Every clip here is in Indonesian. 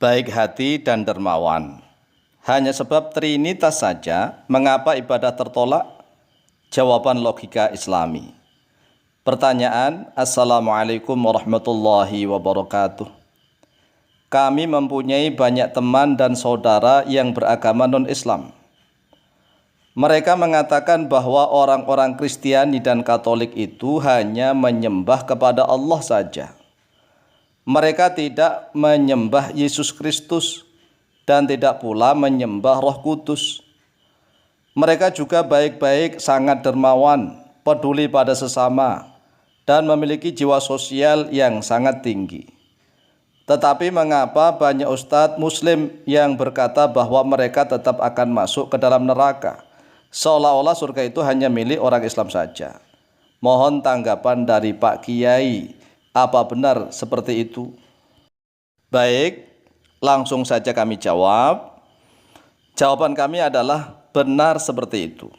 baik hati dan dermawan. Hanya sebab Trinitas saja, mengapa ibadah tertolak? Jawaban logika Islami. Pertanyaan, Assalamualaikum warahmatullahi wabarakatuh. Kami mempunyai banyak teman dan saudara yang beragama non-Islam. Mereka mengatakan bahwa orang-orang Kristiani dan Katolik itu hanya menyembah kepada Allah saja. Mereka tidak menyembah Yesus Kristus dan tidak pula menyembah Roh Kudus. Mereka juga baik-baik, sangat dermawan, peduli pada sesama, dan memiliki jiwa sosial yang sangat tinggi. Tetapi mengapa banyak ustadz muslim yang berkata bahwa mereka tetap akan masuk ke dalam neraka, seolah-olah surga itu hanya milik orang Islam saja? Mohon tanggapan dari Pak Kiai. Apa benar seperti itu? Baik, langsung saja kami jawab. Jawaban kami adalah benar seperti itu.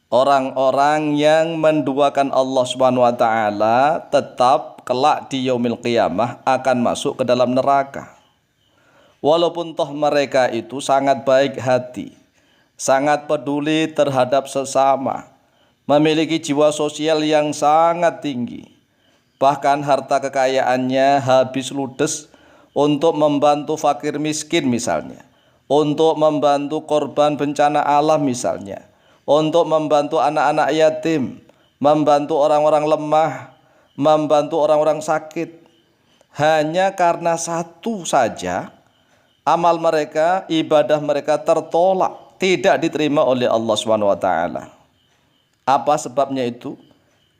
Orang-orang yang menduakan Allah Subhanahu wa taala tetap kelak di yaumil qiyamah akan masuk ke dalam neraka. Walaupun toh mereka itu sangat baik hati, sangat peduli terhadap sesama, memiliki jiwa sosial yang sangat tinggi. Bahkan harta kekayaannya habis ludes untuk membantu fakir miskin misalnya, untuk membantu korban bencana alam misalnya, untuk membantu anak-anak yatim, membantu orang-orang lemah, membantu orang-orang sakit. Hanya karena satu saja, amal mereka, ibadah mereka tertolak, tidak diterima oleh Allah SWT. Apa sebabnya itu?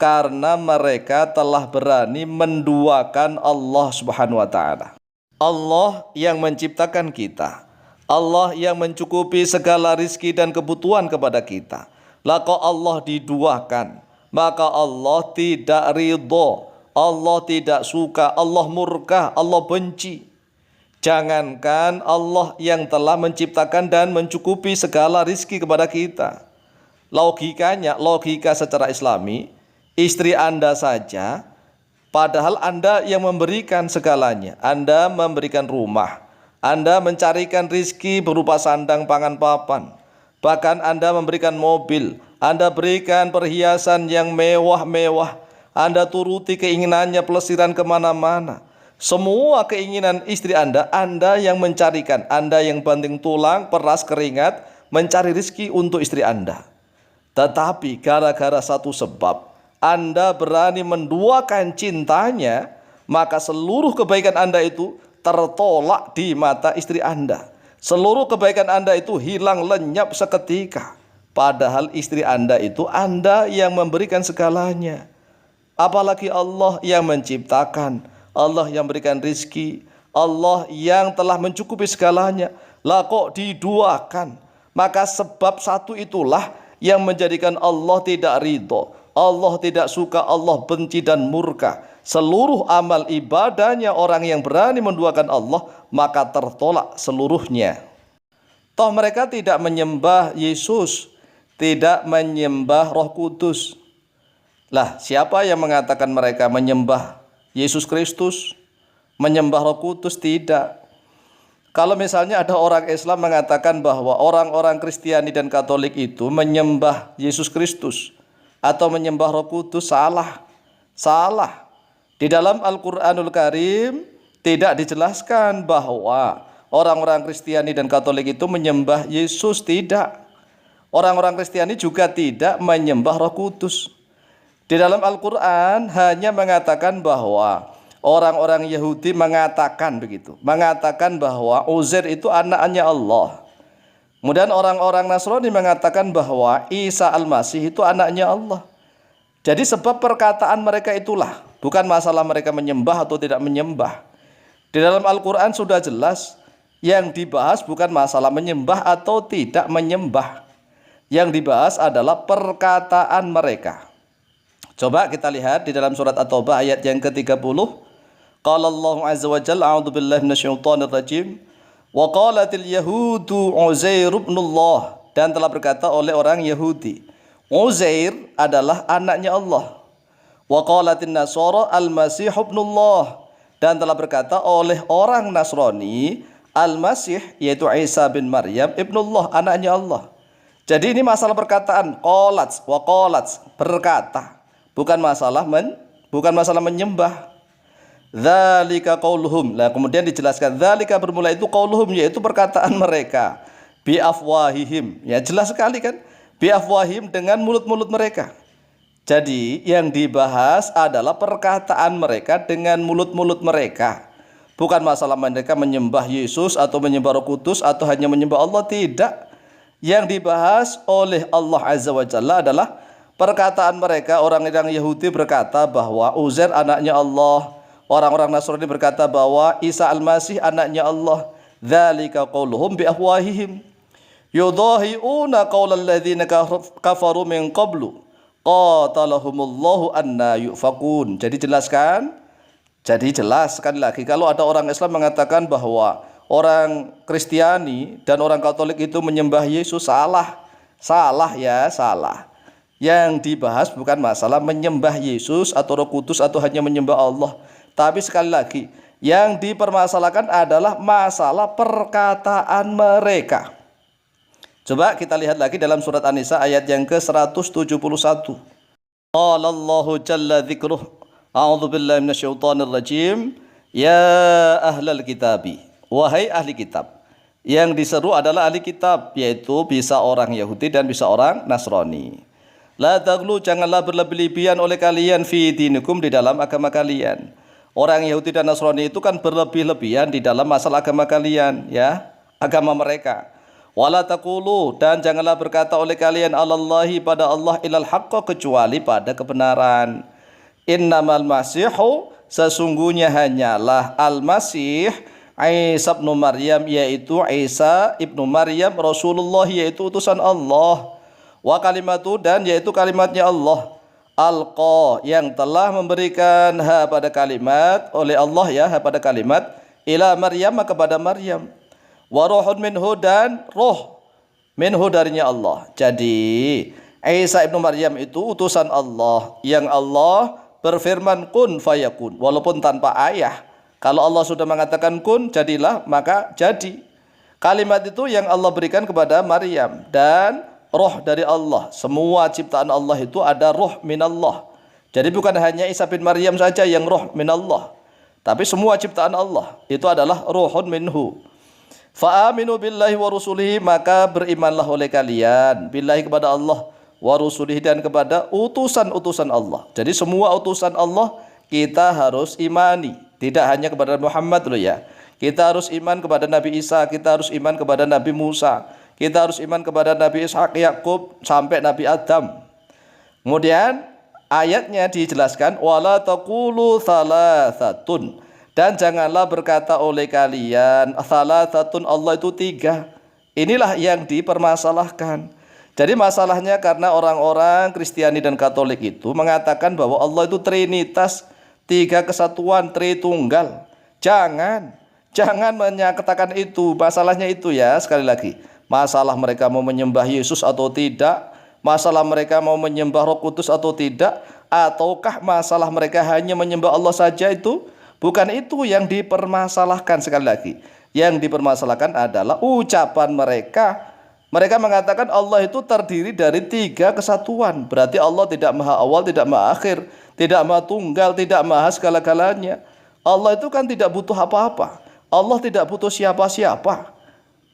Karena mereka telah berani menduakan Allah Subhanahu wa taala. Allah yang menciptakan kita, Allah yang mencukupi segala rizki dan kebutuhan kepada kita. Lah kok Allah diduakan, maka Allah tidak ridho, Allah tidak suka, Allah murka, Allah benci. Jangankan Allah yang telah menciptakan dan mencukupi segala rizki kepada kita. Logikanya, logika secara Islami, istri Anda saja, padahal Anda yang memberikan segalanya. Anda memberikan rumah, Anda mencarikan rizki berupa sandang pangan papan, bahkan Anda memberikan mobil, Anda berikan perhiasan yang mewah-mewah, Anda turuti keinginannya pelesiran kemana-mana. Semua keinginan istri Anda yang mencarikan, Anda yang banting tulang, peras keringat, mencari rizki untuk istri Anda. Tetapi gara-gara satu sebab, Anda berani menduakan cintanya, maka seluruh kebaikan Anda itu tertolak di mata istri Anda. Seluruh kebaikan Anda itu hilang lenyap seketika. Padahal istri Anda itu Anda yang memberikan segalanya. Apalagi Allah yang menciptakan, Allah yang memberikan rizki, Allah yang telah mencukupi segalanya. Lah kok diduakan? Maka sebab satu itulah yang menjadikan Allah tidak ridho, Allah tidak suka, Allah benci dan murka. Seluruh amal ibadahnya orang yang berani menduakan Allah, maka tertolak seluruhnya. Toh mereka tidak menyembah Yesus, tidak menyembah Roh Kudus. Lah, siapa yang mengatakan mereka menyembah Yesus Kristus, menyembah Roh Kudus? Tidak. Kalau misalnya ada orang Islam mengatakan bahwa orang-orang Kristiani dan Katolik itu menyembah Yesus Kristus atau menyembah Roh Kudus, salah. Salah. Di dalam Al-Quranul Karim tidak dijelaskan bahwa orang-orang Kristiani dan Katolik itu menyembah Yesus, tidak. Orang-orang Kristiani juga tidak menyembah Roh Kudus. Di dalam Al-Quran hanya mengatakan bahwa orang-orang Yahudi mengatakan begitu, mengatakan bahwa Uzair itu anaknya Allah. Kemudian orang-orang Nasrani mengatakan bahwa Isa Al-Masih itu anaknya Allah. Jadi sebab perkataan mereka itulah, bukan masalah mereka menyembah atau tidak menyembah. Di dalam Al-Quran sudah jelas, yang dibahas bukan masalah menyembah atau tidak menyembah. Yang dibahas adalah perkataan mereka. Coba kita lihat di dalam surat At-Taubah ayat yang ke-30. Qala Allah azza wa jalla, a'udzu billahi minasyaitonir rajim. Wa qalatil yahudu Uzair ibn Allah, dan telah berkata oleh orang Yahudi, Uzair adalah anaknya Allah. Wa qalatin nasara al-Masih ibn Allah, dan telah berkata oleh orang Nasrani, Al-Masih yaitu Isa bin Maryam ibnullah, anaknya Allah. Jadi ini masalah perkataan, qalats wa qalats, berkata, bukan masalah menyembah. Dzalika qauluhum. Nah, kemudian dijelaskan dzalika bermula itu qauluhum, yaitu perkataan mereka. Bi afwahihim. Ya, jelas sekali kan? Bi afwahihim, dengan mulut-mulut mereka. Jadi yang dibahas adalah perkataan mereka dengan mulut-mulut mereka. Bukan masalah mereka menyembah Yesus atau menyembah Roh Kudus atau hanya menyembah Allah, tidak. Yang dibahas oleh Allah Azza wa Jalla adalah perkataan mereka. Orang-orang Yahudi berkata bahwa Uzair anaknya Allah. Orang-orang Nasrani berkata bahwa Isa Al-Masih anaknya Allah. Dzalika qauluhum bi afwahihim yudahiuna qaulal ladzina kafaru min qablu qatalahumullahu anna yufakun. Jadi jelaskan. Jadi jelas sekali lagi, kalau ada orang Islam mengatakan bahwa orang Kristiani dan orang Katolik itu menyembah Yesus, salah. Salah ya, salah. Yang dibahas bukan masalah menyembah Yesus atau Roh Kudus atau hanya menyembah Allah. Tapi sekali lagi, yang dipermasalahkan adalah masalah perkataan mereka. Coba kita lihat lagi dalam surat An-Nisa ayat yang ke-171. Qala Allahu jalla dzikruh, a'udzu billahi minasyaitonir rajim, ya ahlal kitabi, wahai ahli kitab. Yang diseru adalah ahli kitab, yaitu bisa orang Yahudi dan bisa orang Nasrani. La taghlu, janganlah berlebih-lebihan oleh kalian fi dinikum, di dalam agama kalian. Orang Yahudi dan Nasrani itu kan berlebih-lebihan di dalam masalah agama kalian, ya, agama mereka. Wala taqulu, dan janganlah berkata oleh kalian alallahi, pada Allah, ilal haqqa, kecuali pada kebenaran. Innamal masihu, sesungguhnya hanyalah Al-Masih Isa ibnu Maryam, yaitu Isa ibnu Maryam, Rasulullah, yaitu utusan Allah. Wa kalimatu, dan yaitu kalimatnya Allah. Alqa, yang telah memberikan ha pada kalimat oleh Allah, ya, ha pada kalimat, ila Maryam, kepada Maryam. Wa ruhun minhu, dan roh minhu, darinya Allah. Jadi Isa ibnu Maryam itu utusan Allah, yang Allah berfirman kun fayakun, walaupun tanpa ayah. Kalau Allah sudah mengatakan kun, jadilah, maka jadi. Kalimat itu yang Allah berikan kepada Maryam, dan roh dari Allah. Semua ciptaan Allah itu ada roh minallah. Jadi bukan hanya Isa bin Maryam saja yang roh minallah, tapi semua ciptaan Allah itu adalah rohun minhu. Fa'aminu billahi wa rusulihi, maka berimanlah oleh kalian billahi, kepada Allah, wa rusulihi, dan kepada utusan-utusan Allah. Jadi semua utusan Allah kita harus imani, tidak hanya kepada Muhammad loh ya. Kita harus iman kepada Nabi Isa, kita harus iman kepada Nabi Musa, kita harus iman kepada Nabi Ishak, Yakub, sampai Nabi Adam. Kemudian ayatnya dijelaskan, wala taqulu thalathatun, dan janganlah berkata oleh kalian thalathatun, Allah itu 3. Inilah yang dipermasalahkan. Jadi masalahnya karena orang-orang Kristiani dan Katolik itu mengatakan bahwa Allah itu Trinitas, 3 kesatuan, Tritunggal. Jangan menyatakan itu. Masalahnya itu ya, sekali lagi, masalah mereka mau menyembah Yesus atau tidak, masalah mereka mau menyembah Roh Kudus atau tidak, ataukah masalah mereka hanya menyembah Allah saja, itu bukan itu yang dipermasalahkan. Sekali lagi, yang dipermasalahkan adalah ucapan mereka. Mereka mengatakan Allah itu terdiri dari 3 kesatuan. Berarti Allah tidak maha awal, tidak maha akhir, tidak maha tunggal, tidak maha segala-galanya. Allah itu kan tidak butuh apa-apa. Allah tidak butuh siapa-siapa.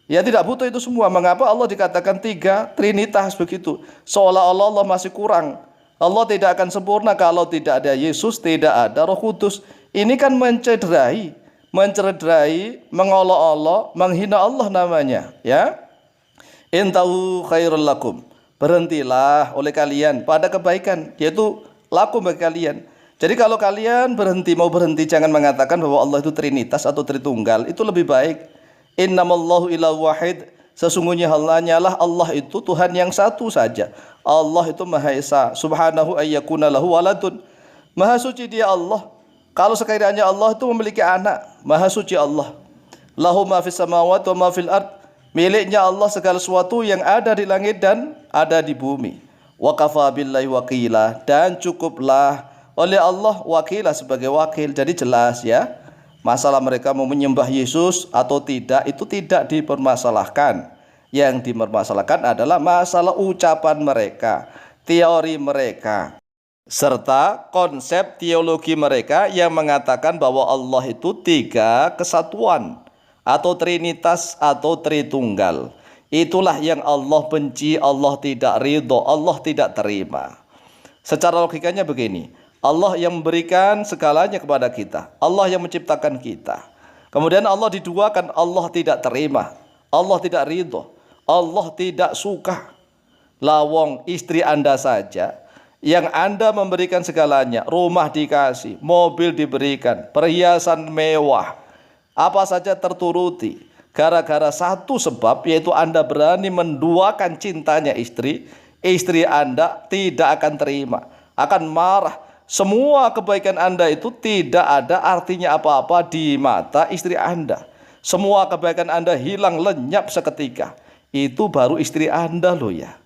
Ya, tidak butuh itu semua. Mengapa Allah dikatakan 3 Trinitas begitu? Seolah-olah Allah masih kurang. Allah tidak akan sempurna kalau tidak ada Yesus, tidak ada Roh Kudus. Ini kan mencederai, mengolok-olok, menghina Allah namanya, ya. Intahu khairul lakum, berhentilah oleh kalian pada kebaikan, yaitu lakum bagi kalian. Jadi kalau kalian mau berhenti, jangan mengatakan bahwa Allah itu Trinitas atau Tritunggal, itu lebih baik. Innamallahu ilahu wahid, sesungguhnya hanyalah Allah itu Tuhan yang satu saja. Allah itu Maha Esa, subhanahu ayyakuna lahu waladun, Maha suci dia Allah. Kalau sekiranya Allah itu memiliki anak, Maha suci Allah. Lahu ma fis samawati wa ma fil ard, miliknya Allah segala sesuatu yang ada di langit dan ada di bumi. Wa kafa billahi wakila, dan cukuplah oleh Allah wakila, sebagai wakil. Jadi jelas ya, Masalah mereka mau menyembah Yesus atau tidak, itu tidak dipermasalahkan. Yang dipermasalahkan adalah masalah ucapan mereka, teori mereka, serta konsep teologi mereka yang mengatakan bahwa Allah itu tiga kesatuan atau trinitas atau tritunggal. Itulah yang Allah benci, Allah tidak ridho, Allah tidak terima. Secara logikanya begini, Allah yang memberikan segalanya kepada kita, Allah yang menciptakan kita. Kemudian Allah diduakan, Allah tidak terima, Allah tidak ridho, Allah tidak suka. Lawong istri Anda saja yang Anda memberikan segalanya, rumah dikasih, mobil diberikan, perhiasan mewah, apa saja terturuti. Gara-gara satu sebab, yaitu Anda berani menduakan cintanya istri, istri Anda tidak akan terima, akan marah. Semua kebaikan Anda itu tidak ada artinya apa-apa di mata istri Anda. Semua kebaikan Anda hilang lenyap seketika. Itu baru istri Anda loh ya.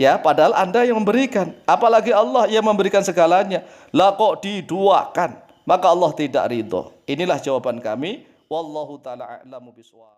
Ya, padahal Anda yang memberikan, apalagi Allah yang memberikan segalanya. Lah kok diduakan? Maka Allah tidak ridho. Inilah jawaban kami. Wallahu ta'ala a'lamu bishawab.